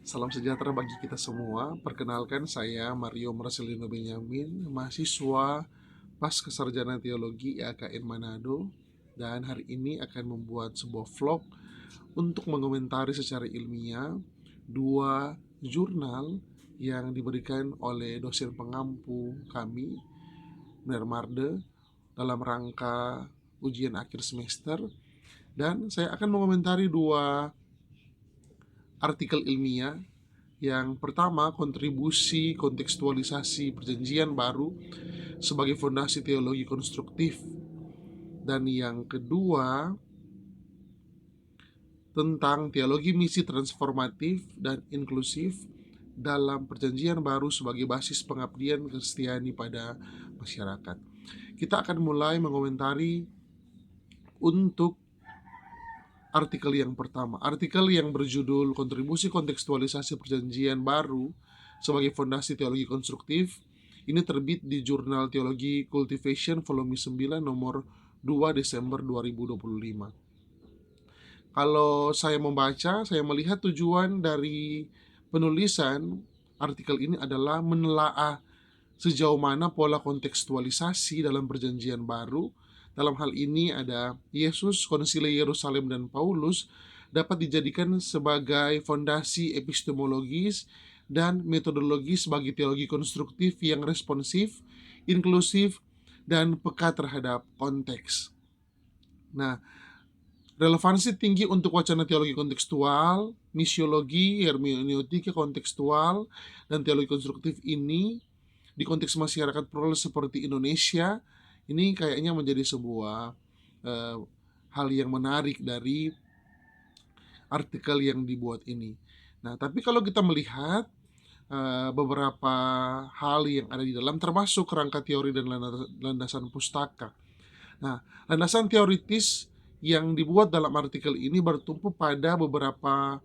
Salam sejahtera bagi kita semua. Perkenalkan saya Mario Marcelino Benyamin, mahasiswa Pascasarjana Teologi IAKN Manado, dan hari ini akan membuat sebuah vlog untuk mengomentari secara ilmiah dua jurnal yang diberikan oleh dosen pengampu kami, Marde, dalam rangka ujian akhir semester. Dan saya akan mengomentari dua artikel ilmiah. Yang pertama, kontribusi kontekstualisasi perjanjian baru sebagai fondasi teologi konstruktif. Dan yang kedua, tentang teologi misi transformatif dan inklusif dalam perjanjian baru sebagai basis pengabdian Kristiani pada masyarakat. Kita akan mulai mengomentari untuk artikel yang pertama. Artikel yang berjudul Kontribusi Kontekstualisasi Perjanjian Baru sebagai Fondasi Teologi Konstruktif. Ini terbit di Jurnal Teologi Cultivation volume 9 nomor 2 Desember 2025. Kalau saya membaca, saya melihat tujuan dari penulisan artikel ini adalah menelaah sejauh mana pola kontekstualisasi dalam perjanjian baru. Dalam hal ini ada Yesus, Konsili Yerusalem, dan Paulus dapat dijadikan sebagai fondasi epistemologis dan metodologis bagi teologi konstruktif yang responsif, inklusif, dan peka terhadap konteks. Nah, relevansi tinggi untuk wacana teologi kontekstual, misiologi, hermeneutika kontekstual, dan teologi konstruktif ini di konteks masyarakat plural seperti Indonesia, ini kayaknya menjadi sebuah hal yang menarik dari artikel yang dibuat ini. Nah, tapi kalau kita melihat beberapa hal yang ada di dalam, termasuk kerangka teori dan landasan pustaka. Nah, landasan teoritis yang dibuat dalam artikel ini bertumpu pada beberapa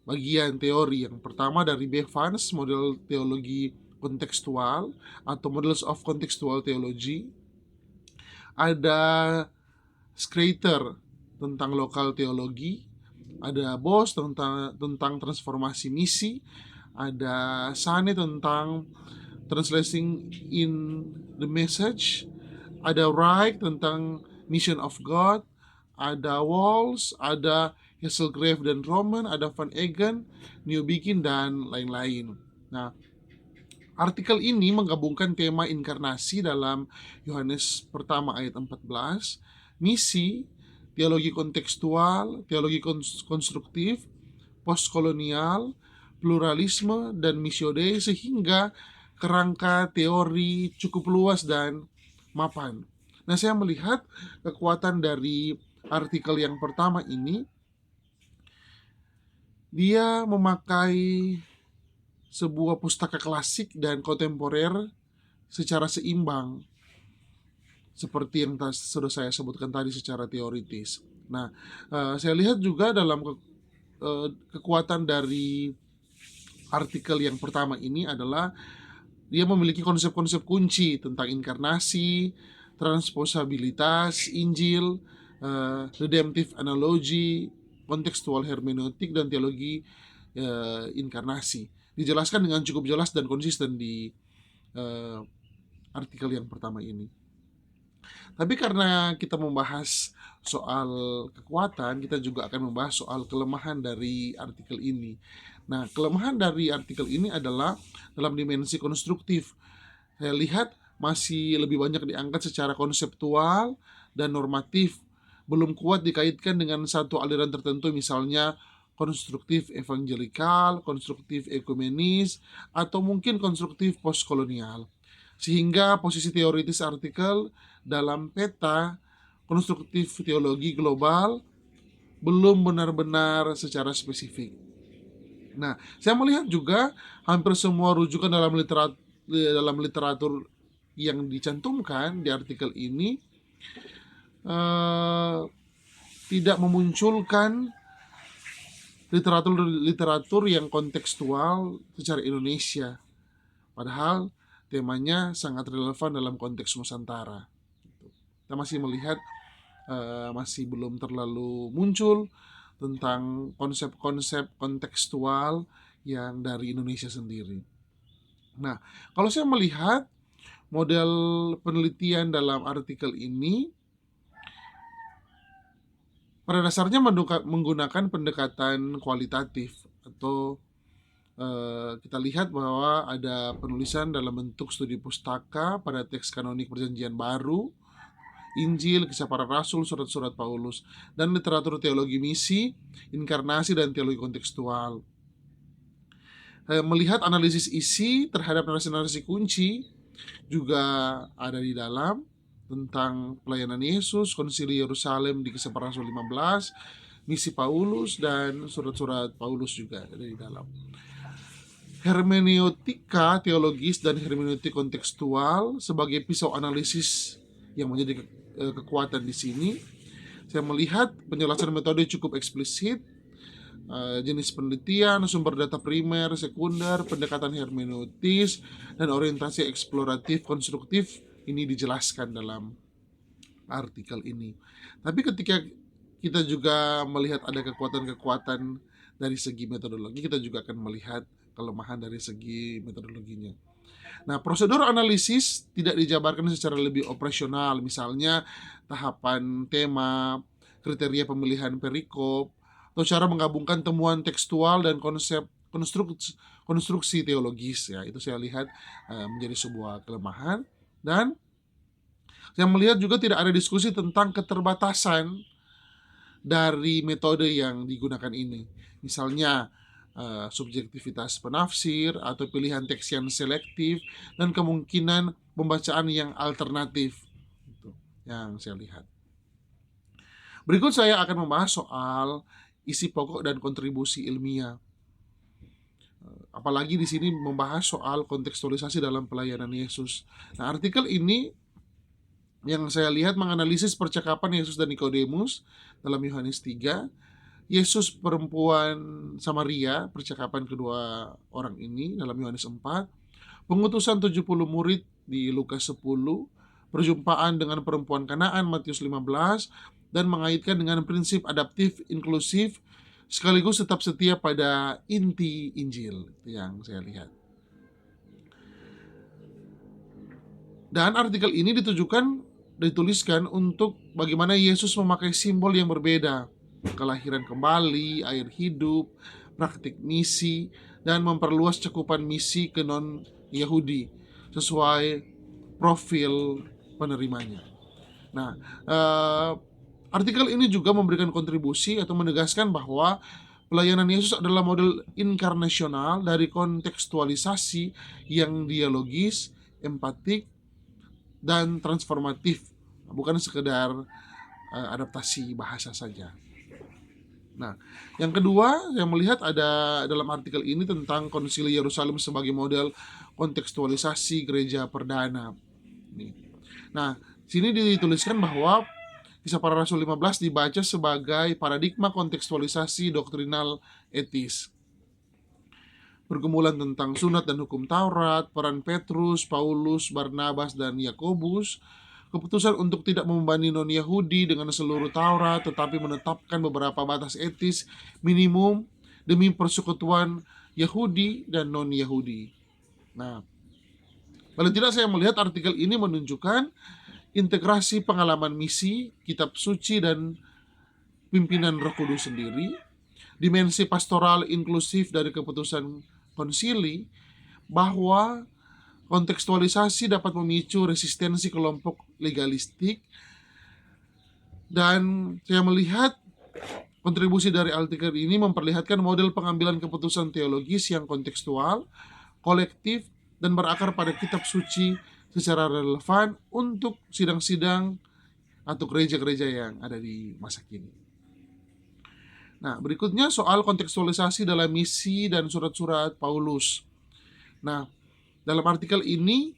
bagian teori. Yang pertama dari Bevans, model teologi kontekstual atau Models of Contextual Theology. Ada Schreiter tentang lokal teologi, ada Bos tentang transformasi misi, ada Sane tentang translating in the message, ada Wright tentang mission of God, ada Walls, ada Hasselgrave dan Roman, ada Van Egen, Newbigin, dan lain-lain. Nah, artikel ini menggabungkan tema inkarnasi dalam Yohanes pertama ayat 14, misi, teologi kontekstual, teologi konstruktif, postkolonial, pluralisme, dan missio Dei, sehingga kerangka teori cukup luas dan mapan. Nah, saya melihat kekuatan dari artikel yang pertama ini, dia memakai sebuah pustaka klasik dan kontemporer secara seimbang, seperti yang sudah saya sebutkan tadi secara teoritis. Nah, saya lihat juga dalam kekuatan dari artikel yang pertama ini adalah dia memiliki konsep-konsep kunci tentang inkarnasi, transposabilitas, Injil, redemptive analogy, kontekstual hermeneutik, dan teologi inkarnasi. Dijelaskan dengan cukup jelas dan konsisten di artikel yang pertama ini. Tapi karena kita membahas soal kekuatan, kita juga akan membahas soal kelemahan dari artikel ini. Nah, kelemahan dari artikel ini adalah dalam dimensi konstruktif. Saya lihat masih lebih banyak diangkat secara konseptual dan normatif, belum kuat dikaitkan dengan satu aliran tertentu, misalnya konstruktif evangelikal, konstruktif ekumenis, atau mungkin konstruktif postkolonial. Sehingga posisi teoritis artikel dalam peta konstruktif teologi global belum benar-benar secara spesifik. Nah, saya melihat juga hampir semua rujukan dalam literatur yang dicantumkan di artikel ini tidak memunculkan literatur yang kontekstual secara Indonesia, padahal temanya sangat relevan dalam konteks Nusantara. Kita masih melihat masih belum terlalu muncul tentang konsep-konsep kontekstual yang dari Indonesia sendiri. Nah, kalau saya melihat model penelitian dalam artikel ini pada dasarnya menggunakan pendekatan kualitatif atau kita lihat bahwa ada penulisan dalam bentuk studi pustaka pada teks kanonik Perjanjian Baru, Injil, Kisah Para Rasul, surat-surat Paulus, dan literatur teologi misi, inkarnasi, dan teologi kontekstual. Melihat analisis isi terhadap narasi-narasi kunci juga ada di dalam, tentang pelayanan Yesus, konsili Yerusalem di Kisah Para Rasul 15, misi Paulus, dan surat-surat Paulus juga ada di dalam. Hermeneutika teologis dan hermeneutik kontekstual sebagai pisau analisis yang menjadi kekuatan di sini. Saya melihat penjelasan metode cukup eksplisit, jenis penelitian, sumber data primer, sekunder, pendekatan hermeneutis, dan orientasi eksploratif konstruktif ini dijelaskan dalam artikel ini. Tapi ketika kita juga melihat ada kekuatan-kekuatan dari segi metodologi, kita juga akan melihat kelemahan dari segi metodologinya. Nah, prosedur analisis tidak dijabarkan secara lebih operasional, misalnya tahapan tema, kriteria pemilihan perikop, atau cara menggabungkan temuan tekstual dan konsep konstruksi teologis. Ya, itu saya lihat menjadi sebuah kelemahan. Dan saya melihat juga tidak ada diskusi tentang keterbatasan dari metode yang digunakan ini. Misalnya subjektivitas penafsir atau pilihan teks yang selektif dan kemungkinan pembacaan yang alternatif. Itu yang saya lihat. Berikut saya akan membahas soal isi pokok dan kontribusi ilmiah. Apalagi di sini membahas soal kontekstualisasi dalam pelayanan Yesus. Nah, artikel ini yang saya lihat menganalisis percakapan Yesus dan Nikodemus dalam Yohanes 3, Yesus perempuan Samaria, percakapan kedua orang ini dalam Yohanes 4, pengutusan 70 murid di Lukas 10, perjumpaan dengan perempuan Kanaan Matius 15, dan mengaitkan dengan prinsip adaptif inklusif sekaligus tetap setia pada inti Injil. Itu yang saya lihat. Dan artikel ini dituliskan untuk bagaimana Yesus memakai simbol yang berbeda, kelahiran kembali, air hidup, praktik misi, dan memperluas cakupan misi ke non-Yahudi sesuai profil penerimanya. Nah, artikel ini juga memberikan kontribusi atau menegaskan bahwa pelayanan Yesus adalah model inkarnasional dari kontekstualisasi yang dialogis, empatik, dan transformatif, bukan sekedar adaptasi bahasa saja. Nah, yang kedua yang melihat ada dalam artikel ini tentang konsili Yerusalem sebagai model kontekstualisasi gereja perdana. Nah, sini dituliskan bahwa Kisah Para Rasul 15 dibaca sebagai paradigma kontekstualisasi doktrinal etis. Pergumulan tentang sunat dan hukum Taurat, peran Petrus, Paulus, Barnabas, dan Yakobus, keputusan untuk tidak membebani non-Yahudi dengan seluruh Taurat, tetapi menetapkan beberapa batas etis minimum demi persekutuan Yahudi dan non-Yahudi. Nah, paling tidak saya melihat artikel ini menunjukkan integrasi pengalaman misi, kitab suci, dan pimpinan Roh Kudus sendiri, dimensi pastoral inklusif dari keputusan konsili, bahwa kontekstualisasi dapat memicu resistensi kelompok legalistik, dan saya melihat kontribusi dari artikel ini memperlihatkan model pengambilan keputusan teologis yang kontekstual, kolektif, dan berakar pada kitab suci secara relevan untuk sidang-sidang atau gereja-gereja yang ada di masa kini. Nah, berikutnya soal kontekstualisasi dalam misi dan surat-surat Paulus. Nah, dalam artikel ini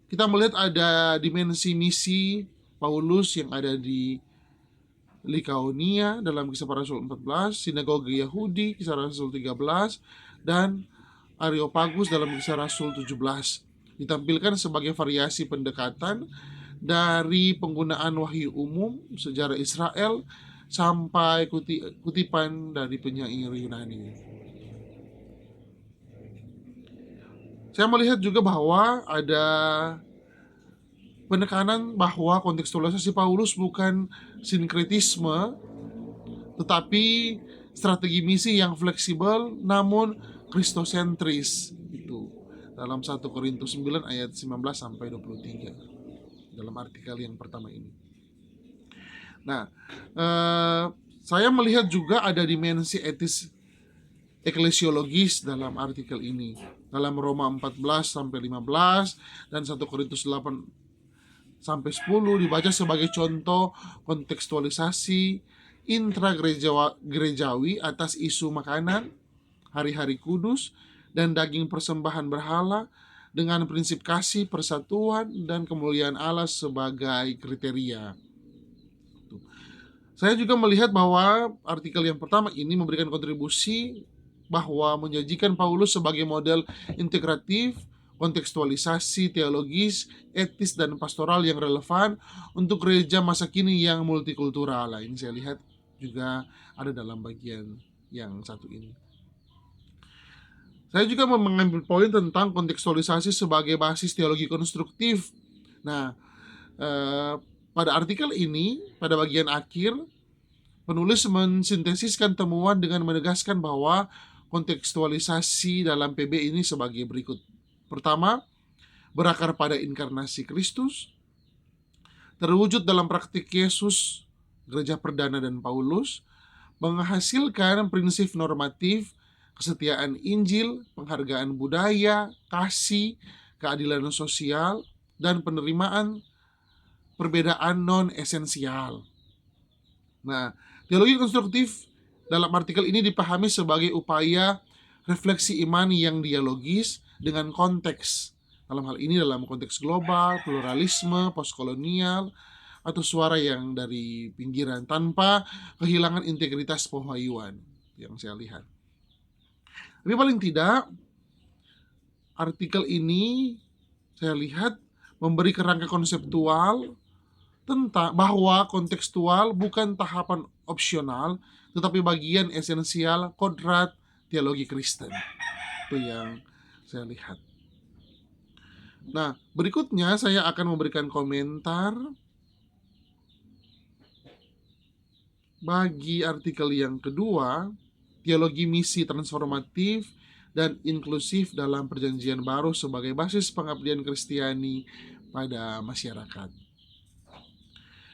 kita melihat ada dimensi misi Paulus yang ada di Likaonia dalam Kisah Para Rasul 14, sinagoge Yahudi Kisah Rasul 13, dan Areopagus dalam Kisah Rasul 17. Ditampilkan sebagai variasi pendekatan dari penggunaan wahyu umum, sejarah Israel, sampai kutipan dari penyair Yunani. Saya melihat juga bahwa ada penekanan bahwa kontekstualisasi Paulus bukan sinkretisme, tetapi strategi misi yang fleksibel namun kristosentris itu dalam 1 Korintus 9 ayat 19 sampai 23 dalam artikel yang pertama ini. Nah, saya melihat juga ada dimensi etis eklesiologis dalam artikel ini. Dalam Roma 14 sampai 15 dan 1 Korintus 8 sampai 10 dibaca sebagai contoh kontekstualisasi intragerejawi atas isu makanan, hari-hari kudus, dan daging persembahan berhala dengan prinsip kasih, persatuan, dan kemuliaan Allah sebagai kriteria. Saya juga melihat bahwa artikel yang pertama ini memberikan kontribusi bahwa menjanjikan Paulus sebagai model integratif, kontekstualisasi teologis, etis, dan pastoral yang relevan untuk gereja masa kini yang multikultural. Ini saya lihat juga ada dalam bagian yang satu ini. Saya juga mengambil poin tentang kontekstualisasi sebagai basis teologi konstruktif. Nah, pada artikel ini, pada bagian akhir, penulis mensintesiskan temuan dengan menegaskan bahwa kontekstualisasi dalam PB ini sebagai berikut. Pertama, berakar pada inkarnasi Kristus, terwujud dalam praktik Yesus, gereja perdana dan Paulus, menghasilkan prinsip normatif, kesetiaan Injil, penghargaan budaya, kasih, keadilan sosial, dan penerimaan perbedaan non-esensial. Nah, teologi konstruktif dalam artikel ini dipahami sebagai upaya refleksi iman yang dialogis dengan konteks. Dalam hal ini dalam konteks global, pluralisme, postkolonial, atau suara yang dari pinggiran tanpa kehilangan integritas pewahyuan yang saya lihat. Tapi paling tidak, artikel ini saya lihat memberi kerangka konseptual tentang bahwa kontekstual bukan tahapan opsional, tetapi bagian esensial kodrat teologi Kristen. Itu yang saya lihat. Nah, berikutnya saya akan memberikan komentar bagi artikel yang kedua, teologi misi transformatif dan inklusif dalam Perjanjian Baru sebagai basis pengabdian Kristiani pada masyarakat.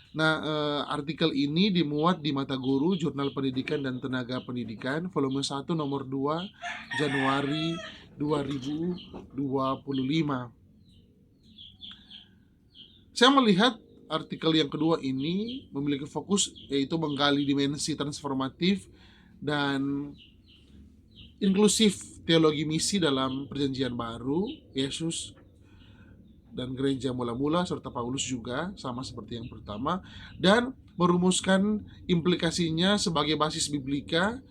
Nah, artikel ini dimuat di Mata Guru, Jurnal Pendidikan dan Tenaga Pendidikan, volume 1 nomor 2, Januari 2025. Saya melihat artikel yang kedua ini memiliki fokus yaitu menggali dimensi transformatif dan inklusif teologi misi dalam Perjanjian Baru, Yesus dan gereja mula-mula serta Paulus juga sama seperti yang pertama, dan merumuskan implikasinya sebagai basis biblika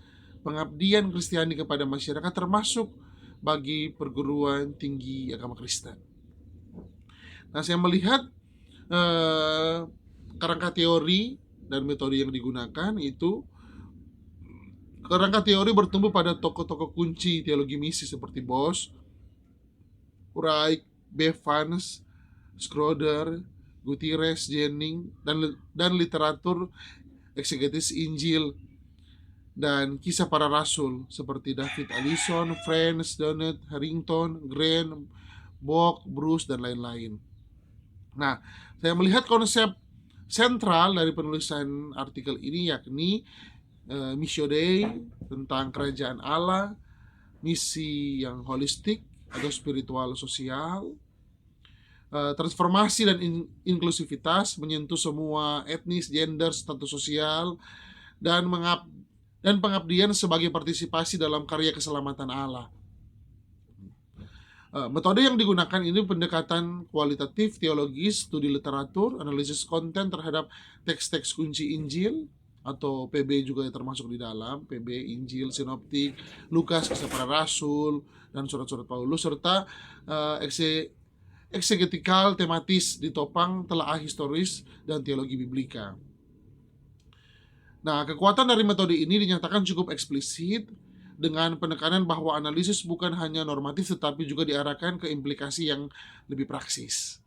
pengabdian Kristiani kepada masyarakat termasuk bagi perguruan tinggi agama Kristen. Nah, saya melihat kerangka teori dan metode yang digunakan itu, kerangka teori bertumbuh pada tokoh-tokoh kunci teologi misi seperti Bosch, Wright, Bevans, Schroeder, Gutierrez, Jennings, dan literatur eksegetis Injil dan kisah para rasul seperti David Allison, Franz Donnett, Harrington, Grant, Bock, Bruce, dan lain-lain. Nah, saya melihat konsep sentral dari penulisan artikel ini yakni Missio Dei, tentang kerajaan Allah, misi yang holistik atau spiritual sosial, transformasi dan inklusivitas menyentuh semua etnis, gender, status sosial, dan pengabdian sebagai partisipasi dalam karya keselamatan Allah. Metode yang digunakan ini pendekatan kualitatif, teologis, studi literatur, analisis konten terhadap teks-teks kunci Injil atau PB juga termasuk di dalam PB, Injil, Sinoptik, Lukas, Kisah Para Rasul, dan surat-surat Paulus, serta eksegetikal tematis ditopang telaah historis dan teologi biblika. Nah, kekuatan dari metode ini dinyatakan cukup eksplisit dengan penekanan bahwa analisis bukan hanya normatif tetapi juga diarahkan ke implikasi yang lebih praksis.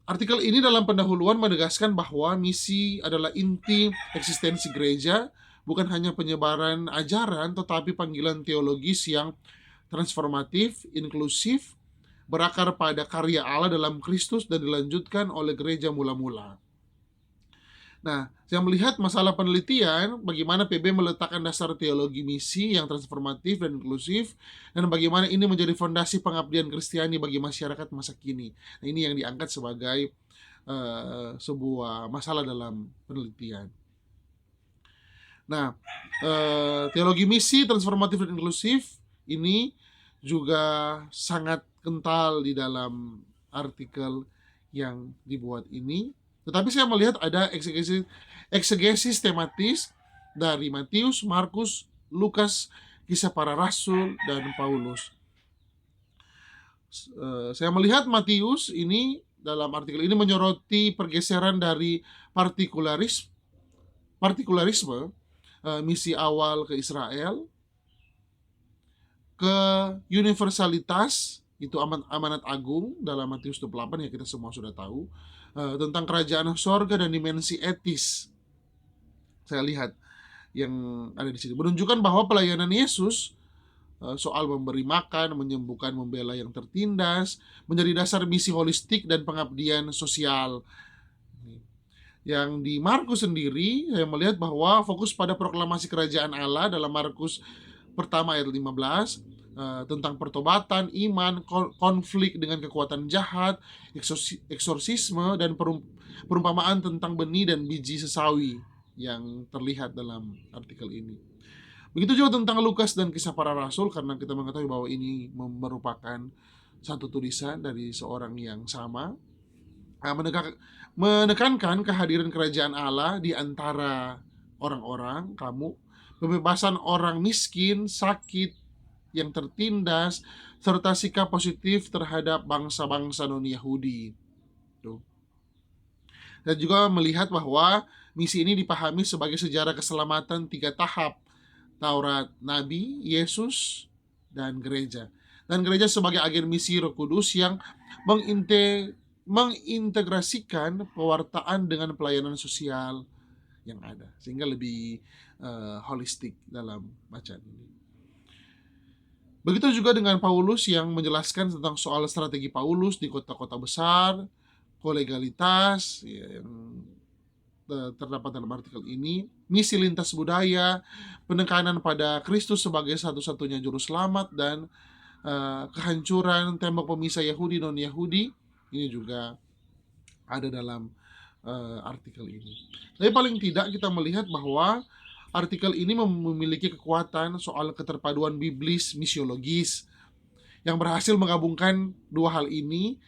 Artikel ini dalam pendahuluan menegaskan bahwa misi adalah inti eksistensi gereja, bukan hanya penyebaran ajaran, tetapi panggilan teologis yang transformatif, inklusif, berakar pada karya Allah dalam Kristus dan dilanjutkan oleh gereja mula-mula. Nah, saya melihat masalah penelitian, bagaimana PB meletakkan dasar teologi misi yang transformatif dan inklusif, dan bagaimana ini menjadi fondasi pengabdian Kristiani bagi masyarakat masa kini. Nah, ini yang diangkat sebagai sebuah masalah dalam penelitian. Nah, teologi misi transformatif dan inklusif ini juga sangat kental di dalam artikel yang dibuat ini. Tetapi saya melihat ada eksegesis tematis dari Matius, Markus, Lukas, Kisah Para Rasul, dan Paulus. Saya melihat Matius ini dalam artikel ini menyoroti pergeseran dari partikularisme misi awal ke Israel, ke universalitas, itu amanat agung dalam Matius 28 yang kita semua sudah tahu, tentang kerajaan sorga dan dimensi etis. Saya lihat yang ada di sini menunjukkan bahwa pelayanan Yesus soal memberi makan, menyembuhkan, membela yang tertindas menjadi dasar misi holistik dan pengabdian sosial. Yang di Markus sendiri saya melihat bahwa fokus pada proklamasi kerajaan Allah dalam Markus pertama ayat 15, tentang pertobatan, iman, konflik dengan kekuatan jahat, eksorsisme, dan perumpamaan tentang benih dan biji sesawi yang terlihat dalam artikel ini. Begitu juga tentang Lukas dan Kisah Para Rasul, karena kita mengetahui bahwa ini merupakan satu tulisan dari seorang yang sama, menekankan kehadiran kerajaan Allah di antara orang-orang, kamu, pembebasan orang miskin, sakit, yang tertindas, serta sikap positif terhadap bangsa-bangsa non-Yahudi. Dan juga melihat bahwa misi ini dipahami sebagai sejarah keselamatan 3 tahap: Taurat, Nabi, Yesus, dan gereja. Dan gereja sebagai agen misi Roh Kudus yang mengintegrasikan pewartaan dengan pelayanan sosial yang ada, sehingga lebih holistik dalam bacaan ini. Begitu juga dengan Paulus yang menjelaskan tentang soal strategi Paulus di kota-kota besar, kolegalitas yang terdapat dalam artikel ini, misi lintas budaya, penekanan pada Kristus sebagai satu-satunya juru selamat, dan kehancuran tembok pemisah Yahudi non-Yahudi, ini juga ada dalam artikel ini. Tapi paling tidak kita melihat bahwa artikel ini memiliki kekuatan soal keterpaduan biblis misiologis yang berhasil menggabungkan dua hal ini,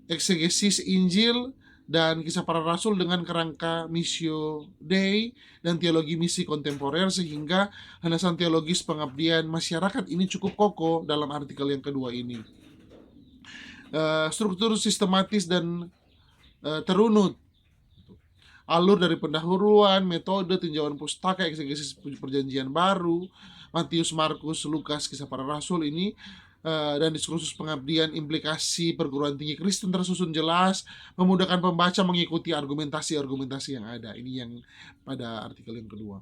eksegesis Injil dan Kisah Para Rasul dengan kerangka Missio Dei dan teologi misi kontemporer, sehingga landasan teologis pengabdian masyarakat ini cukup kokoh dalam artikel yang kedua ini. Struktur sistematis dan terunut, alur dari pendahuluan, metode, tinjauan pustaka, eksegesis perjanjian baru, Matius, Markus, Lukas, Kisah Para Rasul ini, dan diskursus pengabdian, implikasi perguruan tinggi Kristen tersusun jelas, memudahkan pembaca mengikuti argumentasi yang ada. Ini yang pada artikel yang kedua.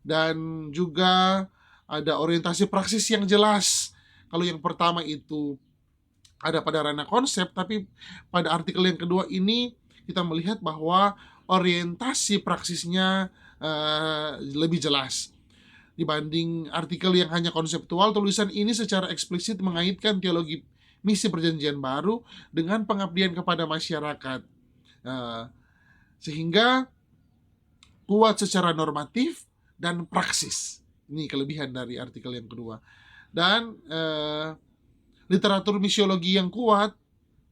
Dan juga ada orientasi praksis yang jelas. Kalau yang pertama itu ada pada ranah konsep, tapi pada artikel yang kedua ini kita melihat bahwa orientasi praksisnya lebih jelas dibanding artikel yang hanya konseptual. Tulisan ini secara eksplisit mengaitkan teologi misi perjanjian baru dengan pengabdian kepada masyarakat, sehingga kuat secara normatif dan praksis. Ini kelebihan dari artikel yang kedua. Dan literatur misiologi yang kuat,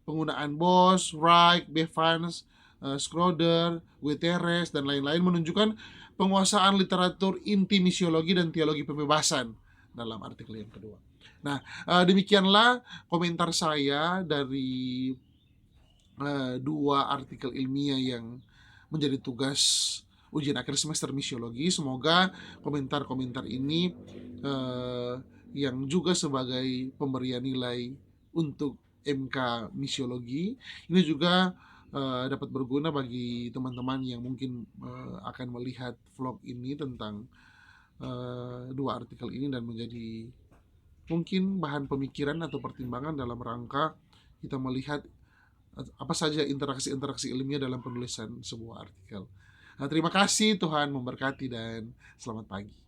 penggunaan Bosch, Wright, Bevans, Schroeder, Guterres, dan lain-lain menunjukkan penguasaan literatur inti misiologi dan teologi pembebasan dalam artikel yang kedua. Nah, demikianlah komentar saya dari dua artikel ilmiah yang menjadi tugas ujian akhir semester misiologi. Semoga komentar-komentar ini eh, yang juga sebagai pemberian nilai untuk MK misiologi ini juga dapat berguna bagi teman-teman yang mungkin akan melihat vlog ini tentang dua artikel ini dan menjadi mungkin bahan pemikiran atau pertimbangan dalam rangka kita melihat apa saja interaksi-interaksi ilmiah dalam penulisan sebuah artikel. Nah, terima kasih, Tuhan memberkati dan selamat pagi.